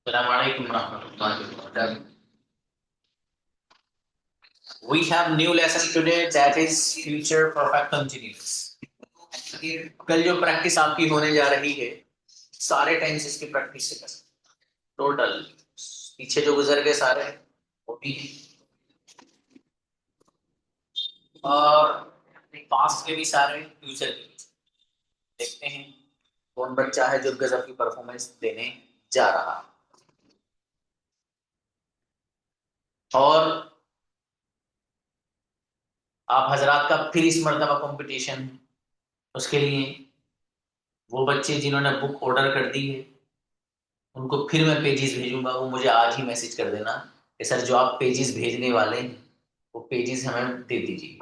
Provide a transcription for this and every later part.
Assalamualaikum warahmatullahi wabarakatuh. We have new lesson today that is future perfect continuous. कल जो practice आपकी होने जा रही है सारे टेंसेस की प्रैक्टिस से टोटल पीछे जो गुजर गए सारे वो भी और पास्ट के भी सारे फ्यूचर के भी। देखते हैं कौन बच्चा है जो गजब की परफॉर्मेंस देने जा रहा और आप हजरात का फिर इस मर्तबा कंपटीशन है उसके लिए वो बच्चे जिन्होंने बुक ऑर्डर कर दी है उनको फिर मैं पेजेस भेजूंगा। वो मुझे आज ही मैसेज कर देना कि सर जो आप पेजेस भेजने वाले हैं वो पेजेस हमें दे दीजिए।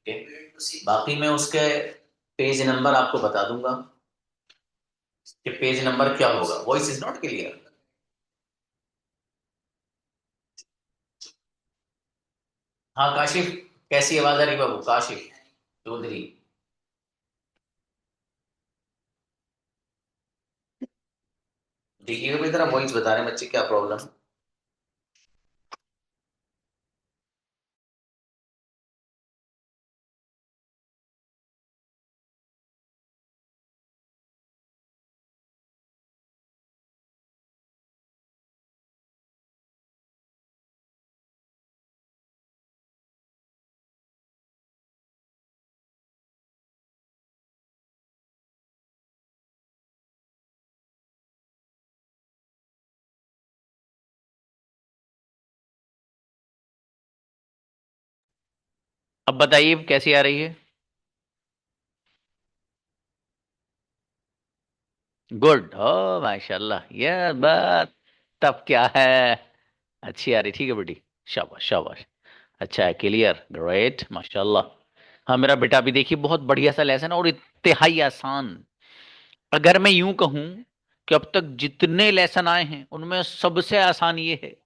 ठीक है, बाकी मैं उसके पेज नंबर आपको बता दूंगा कि पेज नंबर क्या होगा। Voice is not clear. हाँ काशिफ, कैसी आवाज आ रही बाबू? काशिफ चौधरी। देखिएगा भाई, तरह वॉइस बता रहे हैं बच्चे क्या प्रॉब्लम। अब बताइए कैसी आ रही है? गुड, ओ माशाल्लाह, ये बात तब क्या है। अच्छी आ रही, ठीक है बेटी। शाबाश शाबाश। अच्छा है, क्लियर, ग्रेट, माशाल्लाह। हाँ मेरा बेटा भी देखिए बहुत बढ़िया सा लेसन और इंतहाई आसान। अगर मैं यूं कहूं कि अब तक जितने लेसन आए हैं उनमें सबसे आसान ये है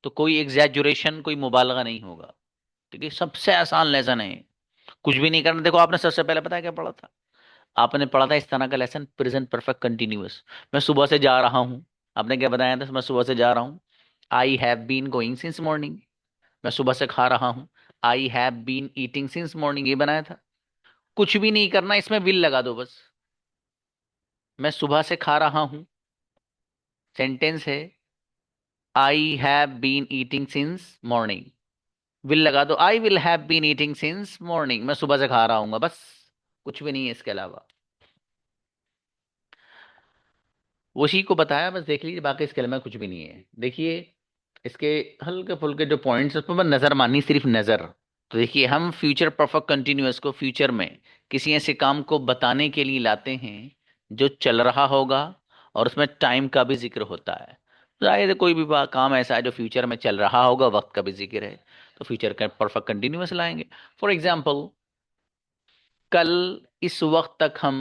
तो कोई एग्जैजुरेशन, कोई मुबालगा नहीं होगा। ठीक है, सबसे आसान लेसन है। कुछ भी नहीं करना। देखो आपने सबसे पहले पता है क्या पढ़ा था? आपने पढ़ा था इस तरह का लेसन, प्रेजेंट परफेक्ट कंटिन्यूअस। मैं सुबह से जा रहा हूं। आपने क्या बताया था? मैं सुबह से जा रहा हूं। I have been going since morning. मैं सुबह से खा रहा हूं। I have been eating since morning, ये बनाया था। कुछ भी नहीं करना, इसमें विल लगा दो बस। मैं सुबह से खा रहा हूं, सेंटेंस है। I have been eating since morning, will लगा दो। I will have been eating since morning, मैं सुबह से खा रहा हूँ बस। कुछ भी नहीं है इसके अलावा। उसी को बताया बस, देख लीजिए, बाकी इसके अलावा कुछ भी नहीं है। देखिए इसके हल्के फुल्के जो पॉइंट्स, उस पर बस नजर माननी, सिर्फ नजर। तो देखिए हम फ्यूचर परफेक्ट कंटिन्यूअस को फ्यूचर में किसी ऐसे काम को बताने के लिए लाते हैं जो चल रहा होगा और उसमें टाइम का भी जिक्र होता है। जाहिर है कोई भी काम ऐसा है जो फ्यूचर में चल रहा होगा, वक्त का भी जिक्र है, तो फ्यूचर का परफेक्ट कंटिन्यूअस लाएंगे। फॉर एग्जाम्पल, कल इस वक्त तक हम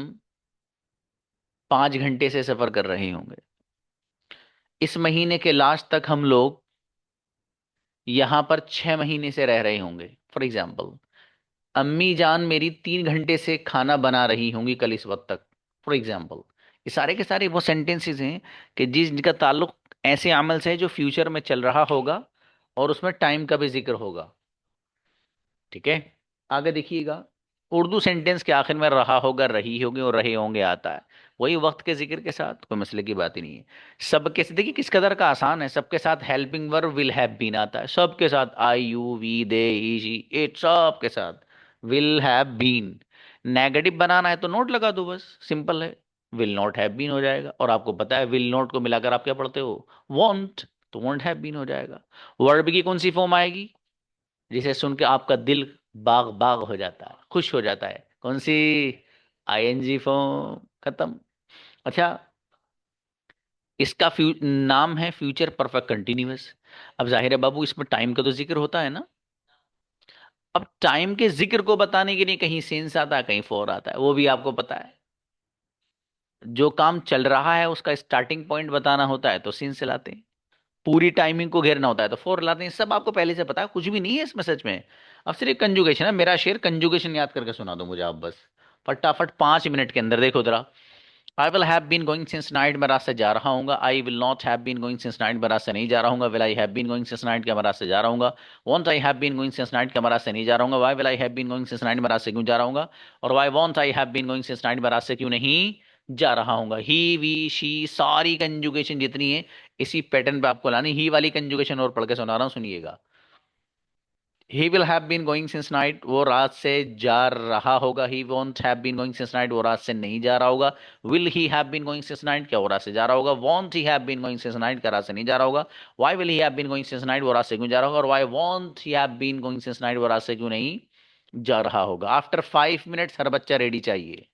5 घंटे से सफर कर रहे होंगे। इस महीने के लास्ट तक हम लोग यहाँ पर 6 महीने से रह रहे होंगे। फॉर एग्जाम्पल, अम्मी जान मेरी 3 घंटे से खाना बना रही होंगी कल इस वक्त तक। फॉर एग्जाम्पल, ये सारे के सारे वो सेंटेंसेस हैं कि जिनका ताल्लुक ऐसे अमल से है जो फ्यूचर में चल रहा होगा और उसमें टाइम का भी जिक्र होगा। ठीक है, आगे देखिएगा। उर्दू सेंटेंस के आखिर में रहा होगा, रही होगी और रहे होंगे आता है। वही वक्त के जिक्र के साथ, कोई मसले की बात ही नहीं है। सबके साथ देखिए किस कदर का आसान है। सबके साथ helping verb will have been आता है। सबके साथ I you we they he she it, सबके साथ विल हैव बीन। नेगेटिव बनाना है तो नोट लगा दो बस, सिंपल है। विल नॉट हैव बीन हो जाएगा। और आपको पता है विल नॉट को मिलाकर आप क्या पढ़ते हो? वॉन्ट, तो वॉन्ट हैव बीन हो जाएगा। वर्ब की कौन सी फॉर्म आएगी जिसे सुन के आपका दिल बाग बाग हो जाता है, खुश हो जाता है? कौन सी? आईएनजी फॉर्म, खत्म। अच्छा, इसका नाम है फ्यूचर परफेक्ट कंटिन्यूअस। अब जाहिर है बाबू इसमें टाइम का तो जिक्र होता है ना। अब टाइम के जिक्र को बताने के लिए कहीं सेंस आता है, कहीं फॉर आता है, वो भी आपको पता है। जो काम चल रहा है उसका स्टार्टिंग पॉइंट बताना होता है तो सेंस से लाते हैं। पूरी टाइमिंग को घेरना होता है तो फॉर लाते हैं। सब आपको पहले से पता है, कुछ भी नहीं है इसमें सच में। अब सिर्फ कंजुगेशन है। मेरा शेर कंजुगेशन याद करके सुना दो मुझे आप बस, फटाफट 5 मिनट के अंदर। देखो जरा, I will have been going since night, मैं रात से जा रहा हूँ। I will not have been going since night, मैं रात से नहीं जा रहा हूँ। Will I have been going since night, क्या मैं रात से जा रहा हूँ। Won't I have been going since night, क्या मैं रात से नहीं जा रहा हूँ। Why will I have been going since night, मैं रात से क्यों जा रहा हूँ। और why won't I have been going since night, मैं रात से क्यों नहीं जा रहा हूँ। ही वी शी सारी कंजुगेशन जितनी है इसी पैटर्न पे आपको लानी। ही वाली कंजुगेशन और पढ़ के सुना रहा हूँ, सुनिएगा। He will have been going since night, वो रात से जा रहा होगा। He won't have been going since night, वो रात से नहीं जा रहा होगा। Will he have been going since night, क्या वो रात से जा रहा होगा। Won't he have been going since night, क्या रात से नहीं जा रहा होगा। Why will he have been going since night, वो रात से क्यों जा रहा होगा। और why won't he have been going since night, वो रात से क्यों नहीं जा रहा होगा। आफ्टर 5 मिनट्स हर बच्चा रेडी चाहिए।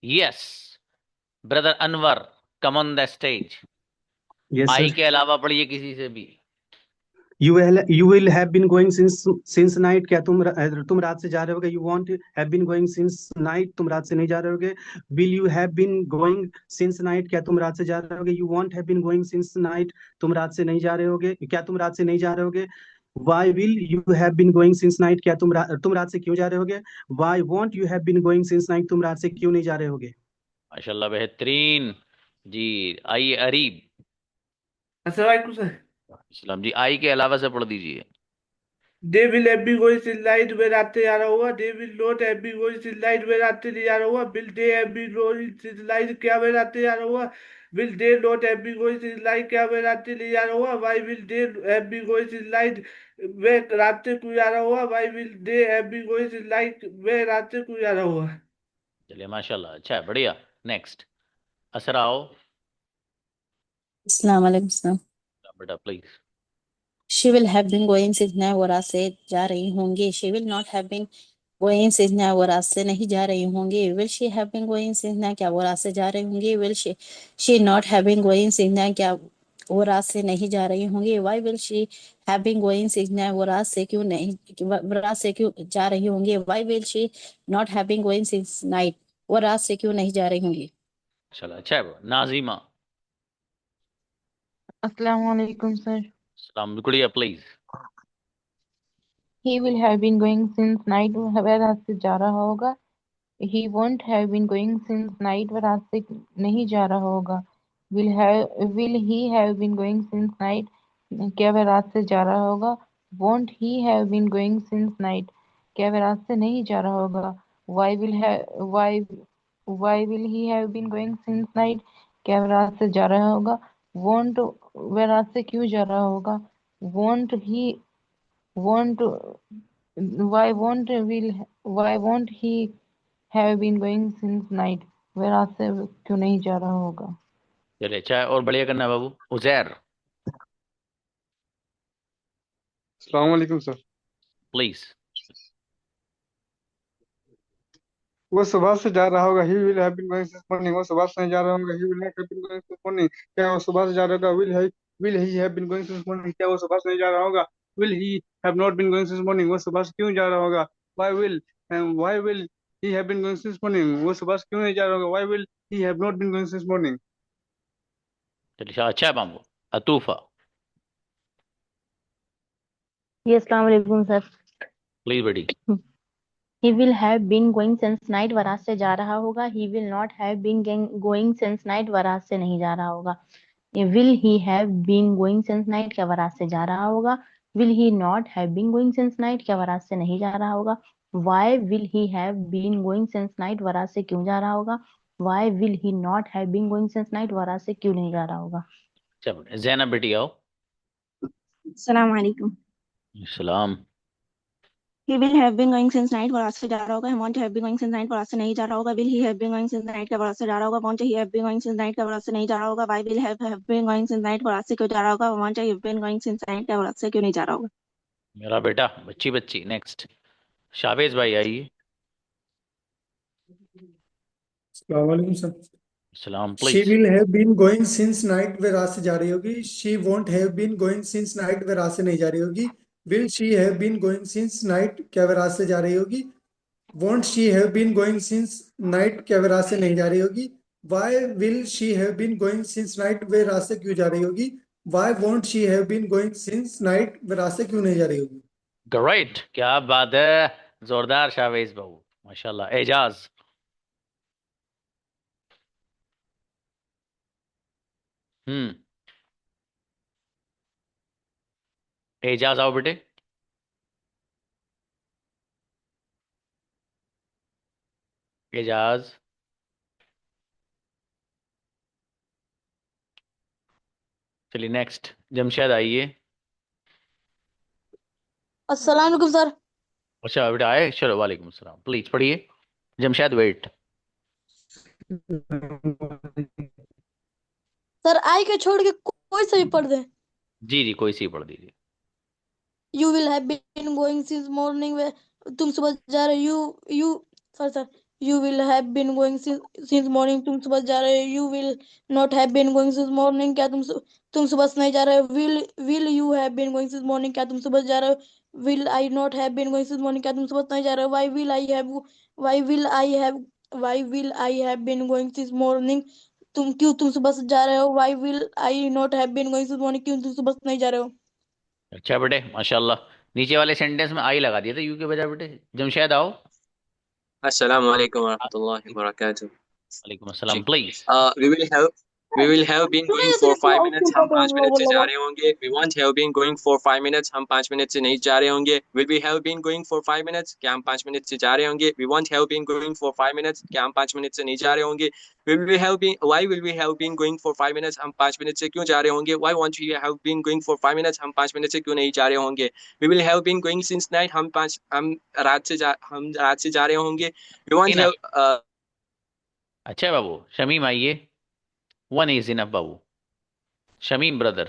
Yes brother Anwar, come on the stage. Yes, sir. आई के अलावा पढ़िए किसी से भी। You will have been going since night. क्या तुम रात से जा रहे होगे? You won't have been going since night. तुम रात से नहीं जा रहे होगे. Will you have been going since night? क्या तुम रात से जा रहे होगे? You won't have been going since night. तुम रात से नहीं जा रहे होगे. क्या तुम रात से नहीं जा रहे होगे? Why will you have been going since night? क्या तुम रात से क्यों जा रहे होगे? Why won't you have been going since night? तुम रात से क्यों नहीं जा रहे होगे? माशाल्लाह बेहतरीन। जी आइए अरीब। अस्सलाम सर। इस्लाम जी, आई के अलावा से पढ़ दीजिए। They will have been going since night में रात जा रहा हुआ। They will not have been going since night में रात नहीं जा रहा हुआ। Will they have been going since night क्या में रात जा रहा हुआ। Will they not have been going since night क्या में रात नहीं जा रहा हुआ। Why will they have been going since night में रात क्यों जा रहा हुआ। Why will they have been going since night में रात क्यों जा रहा हुआ। चलिए माशाल्लाह, अच्छा है, बढ़िया। नेक्स्ट असराओ। अस्सलाम वालेकुम सर। बेटा please. She will have been going since मैं वो रात से जा रही होंगी। She will not have been going since मैं वो रात से नहीं जा रही होंगी। Will she have been going since मैं क्या वो रात से जा रही होंगी। Will she not have been going since मैं क्या वो रात से नहीं जा रही होंगी। Why will she have been going since मैं वो रात से क्यों जा रही होंगी। Why will she not have been going since night वो रात से क्यों नहीं जा रही होंगी। चलो अच्छा है वो। नाजिमा। अस्सलाम वालेकुम सर। सलाम गुड़िया please. He will have been going since night वह रात से जा रहा होगा। He won't have been going since night वह रात से नहीं जा रहा होगा। Will he have been going since night क्या वह रात से जा रहा होगा। Won't he have been going since night क्या वह रात से नहीं जा रहा होगा। Why will he have been going since night क्या वह रात से जा रहा होगा। Won't वह रात से क्यों जा रहा होगा। Won't he won't why won't he have been going since night वह रात से क्यों नहीं जा रहा होगा। चलिए अच्छा है, और बढ़िया करना बाबू। उजैर अस्सलाम वालेकुम सर। प्लीज। वो सुबह से जा रहा होगा। He will have been going since morning. वो सुबह से नहीं जा रहा होगा। He will have been going since morning क्या वो सुबह से जा रहा होगा। Will he have been going since morning क्या वो सुबह से नहीं जा रहा होगा। Will he have not been going since morning वो सुबह से क्यों जा रहा होगा। Why will he have been going since morning वो सुबह से क्यों नहीं जा रहा होगा। Why will he have not been going since morning. चलिए अच्छा है बाबू। अतूफा जी अस्सलाम वालेकुम सर। प्लीज बेटी। He will have been going since night वह रात से जा रहा होगा। He will not have been going since night वह रात से नहीं जा रहा होगा। Will he have been going since night क्या वह रात से जा रहा होगा। Will he not have been going since night क्या वह रात से नहीं जा रहा होगा। Why will he have been going since night वह रात से क्यों जा रहा होगा। Why will he not have been going since night वह रात से क्यों नहीं जा रहा होगा। चलो जैनब बेटी आओ। अस्सलाम वालेकुम। सलाम। He will have been going since night वो रात से जा रहा होगा। He won't have been going since night वो रात से नहीं जा रहा होगा। Will he have been going since night क्या वो रात से जा रहा होगा। Won't he have been going since night क्या वो रात से नहीं जा रहा होगा। Why will have been going since night वो रात से क्यों जा रहा होगा। Won't he have been going since night क्या वो रात से क्यों नहीं जा रहा होगा। मेरा बेटा बच्ची बच्ची। नेक्स्ट शावेज भाई आइए। अस्सलाम वालेकुम सर। सलाम She please. will have been going since night वे रात से जा रही होगी। She won't have been going since night वे रात से नहीं जा रही होगी। Will she have been going since night क्या वे रात से जा रही होगी। Won't she have been going since night क्या वे रात से नहीं जा रही होगी। Why will she have been going since night वे रात से क्यों जा रही होगी। Why won't she have been going since night वे रात से क्यों नहीं जा रही होगी। ग्रेट, क्या बात है, जोरदार शावेज बाबू माशाल्लाह। एजाज। हम्म एजाज आओ बेटे। एजाज। चलिए नेक्स्ट जमशेद आइए। अस्सलाम वालेकुम सर। अच्छा बेटा आए, चलो वालेकुम सलाम। प्लीज पढ़िए। जमशेद वेट। सर आई के छोड़ के कोई सा भी पढ़ दे। जी जी कोई सी पढ़ दीजिए। You will have been going since morning वे तुम सुबह जा रहे you you sir you will have been going since morning, तुम सुबह से जा रहे हो। You will not have been going since morning, क्या तुम सुबह से नहीं जा रहे हो। Will you have been going since morning, क्या तुम सुबह से जा रहे हो। Will I not have been going since morning, क्या तुम सुबह से नहीं जा रहे हो। Why will I have been going since morning, तुम सुबह से जा रहे हो। Why will I not have been going since morning, क्यों तुम सुबह से नहीं जा रहे हो। अच्छा बेटे, माशाल्लाह। नीचे वाले सेंटेंस में आई लगा दिया था यू के बजाय बेटे। जमशेद आओ। Assalamu alaikum warahmatullahi wabarakatuh. वालेकुम अस्सलाम, जी please. we will have been going for 5 minutes. हम 5 मिनट से जा रहे होंगे. We won't have been going for 5 minutes. हम 5 मिनट से नहीं जा रहे होंगे. Will we have been going for 5 minutes? क्या हम 5 मिनट से जा रहे होंगे. We won't have been going for 5 minutes. क्या हम 5 मिनट से नहीं जा रहे होंगे. Why will we have been going for 5 minutes? हम 5 मिनट से क्यों जा रहे होंगे. Why won't we have been going for 5 minutes? हम 5 मिनट से क्यों नहीं जा रहे होंगे. We will have been going since night. हम रात से जा रहे होंगे. We won't enough. have अच्छा बाबू, शमीम आइए। वन इज इनफ बाबू। शमीम ब्रदर।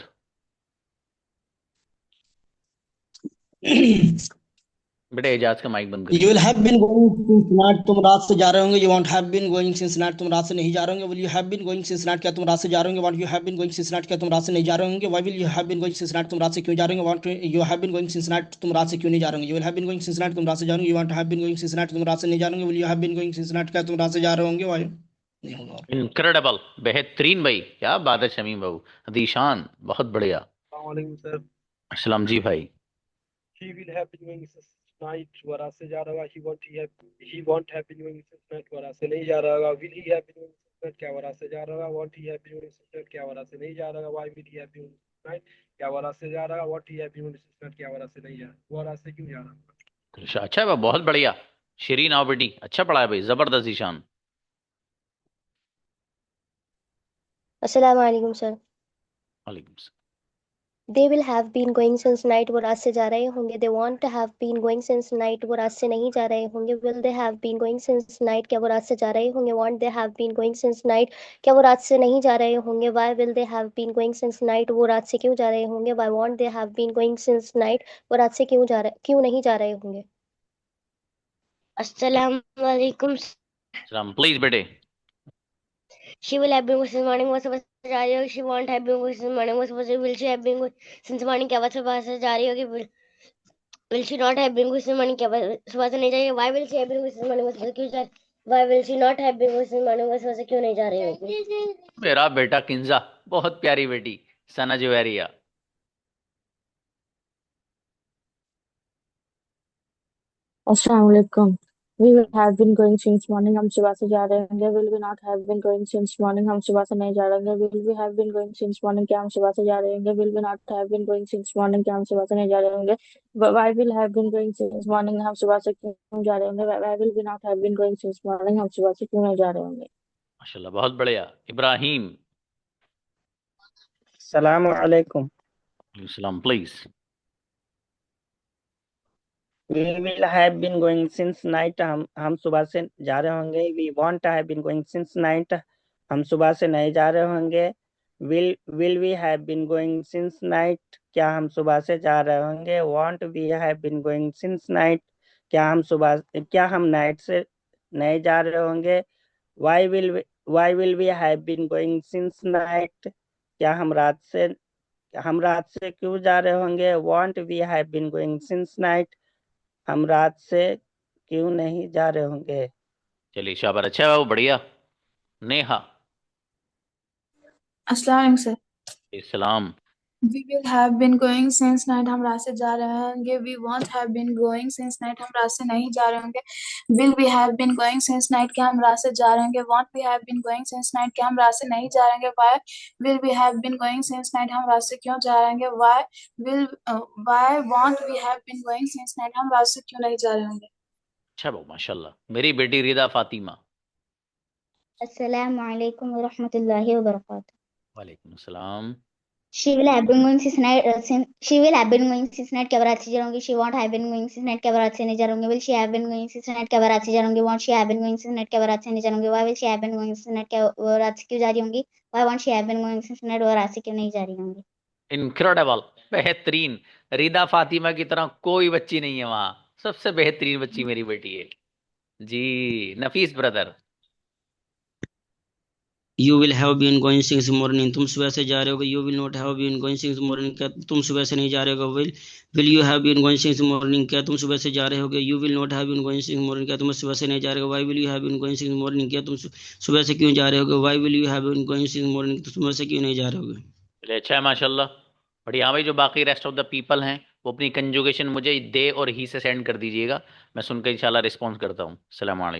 बेटे एजाज का माइक बंद यू करिए। Will have been going since night, तुम रात से जा रहे होंगे। You won't have been going since night, तुम रात से नहीं जा रहे होंगे। Will you have been going since night, क्या तुम रात से जा रहे होंगे। Won't you have been going since night, क्या तुम रात से नहीं जा रहे होंगे। Why will you have been going since night, तुम रात से क्यों जा रहे होंगे। Won't you have been going since night, तुम रात से क्यों नहीं जा रहे होंगे। You will have been going since night, तुम रात से जा रहे होंगे। You won't have been going since night, तुम रात से नहीं जा रहे होंगे। Will you have been going since night, क्या तुम रात से जा रहे होंगे। वाई नहीं होगा। इनक्रेडिबल, बेहतरीन भाई, क्या बात है शमीम बाबू। दीशान बहुत बढ़िया। सर, अस्सलाम जी भाई। he will have been going since night, वो रात से जा रहा होगा। he won't have been going since night, वो रात से नहीं जा रहा होगा। will he have been going since night, क्या वो रात से जा रहा होगा। won't he have been going since night, क्या वो रात से नहीं जा रहा होगा। why will he have been going since night, क्या वो रात से जा रहा होगा। what he have been going since night, क्या वो रात से नहीं जा रहा, वो रात से क्यों जा रहा होगा। अच्छा भाई, बहुत बढ़िया। शिरीन आओ बेटी, अच्छा पढ़ा है भाई, जबरदस्त ईशान। अस्सलाम वालेकुम सर। वालेकुम सलाम। They will have been going since night, वो रात से जा रहे होंगे। They want to have been going since night, वो रात से नहीं जा रहे होंगे। Will they have been going since night, क्या वो रात से जा रहे होंगे। Want they have been going since night, क्या वो रात से नहीं जा रहे होंगे। Why will they have been going since night, वो रात से क्यों जा रहे होंगे। Why want they have been going since night, वो रात से क्यों नहीं जा रहे होंगे। अस्सलाम वालेकुम। सलाम, प्लीज बेटे। She will have been going since morning, वो सुबह से जा रही होगी। She won't have been going since morning, वो सुबह से will she have been going since morning, क्या वो सुबह से जा रही होगी। Will she not have been going since morning, क्या वो सुबह से नहीं जा रही। Why will she have been going since morning, वो सुबह से क्यों जा Why will she not have been going since morning, वो सुबह से क्यों नहीं जा रही होगी। मेरा बेटा किंजा, बहुत प्यारी बेटी सना जुवेरिया। अस्सलाम वालेकुम। We will have been going since morning, हम सुबह से जा रहे होंगे। Will we not have been going since morning, हम सुबह से नहीं जा रहे होंगे। Will we have been going since morning, क्या हम सुबह से जा रहे होंगे। Will we not have been going since morning, क्या हम सुबह से नहीं जा रहे होंगे। Why will have been going since morning, हम सुबह से क्यों जा रहे होंगे। Why will we not have been going since morning, हम सुबह से क्यों नहीं जा रहे होंगे। माशाल्लाह, बहुत बढ़िया। इब्राहिम। सलाम अलैकुम। सलाम, please. We will have been going since night, हम सुबह से जा रहे होंगे। We won't have been going since night, हम सुबह से नहीं जा रहे होंगे। Will we have been going since night, क्या हम सुबह से जा रहे होंगे। Won't we have been going since night, क्या हम नाइट से नहीं जा रहे होंगे। Why will we have been going since night, क्या हम रात से क्यों जा रहे होंगे। Won't we have been going since night, हम रात से क्यों नहीं जा रहे होंगे। चलिए शाबाश, अच्छा है वो, बढ़िया। नेहा। अस्सलाम वालेकुम sir. Islam. We will have been going since night, हम रात से जा रहे होंगे। We won't have been going since night, हम रात से नहीं जा रहे होंगे। Will we have been going since night, क्या हम रात से जा रहे होंगे। Won't we have been going since night, क्या हम रात से नहीं जा रहे होंगे। Why will we have been going since night, हम रात से क्यों जा रहे होंगे। Why won't we have been going since night, हम रात से क्यों नहीं जा रहे होंगे। अच्छा बाबू, माशाल्लाह। मेरी बेटी रिदा फातिमा। अस्सलाम वालेकुम व रहमतुल्लाहि व बरकातहू। वालेकुम सलाम। She will have been going since night, she will have been going since night, क्या वो रात से जा रही होंगी। She won't have been going since night, क्या वो रात से नहीं जा रही होंगी। Will she have been going since night, क्या वो रात से जा रही होंगी। Won't she have been going since night, क्या वो रात से नहीं जा रही होंगी। Why will she have been going since night, क्या वो रात से क्यों जा रही होंगी। Why won't she have been going since night, वो रात से क्यों नहीं जा रही होंगी। इनक्रेडिबल, बेहतरीन। रिदा फातिमा की तरह कोई बच्ची नहीं है वहां, सबसे बेहतरीन बच्ची मेरी बेटी है। Ji Nafees brother. You will have been going since morning, तुम सुबह से जा रहे होगे। You will not have been going since morning, क्या तुम सुबह से नहीं जा रहे होगे। Will you have been going since morning, क्या तुम सुबह से जा रहे होगे। You will not have been going since morning, क्या तुम सुबह से नहीं जा रहे हो। Why will you have been going since morning, क्या तुम सुबह से क्यों जा रहे होगे। Why will you have been going since morning, तुम सुबह से क्यों नहीं जा रहे होगे। चलिए अच्छा है माशाल्लाह। बढ़िया। हाँ भाई, जो बाकी रेस्ट ऑफ द पीपल हैं वो अपनी कंजुगेशन मुझे दे और ही से सेंड कर दीजिएगा, मैं सुनकर इंशाल्लाह रिस्पॉन्स करता हूँ। अस्सलाम वालेकुम।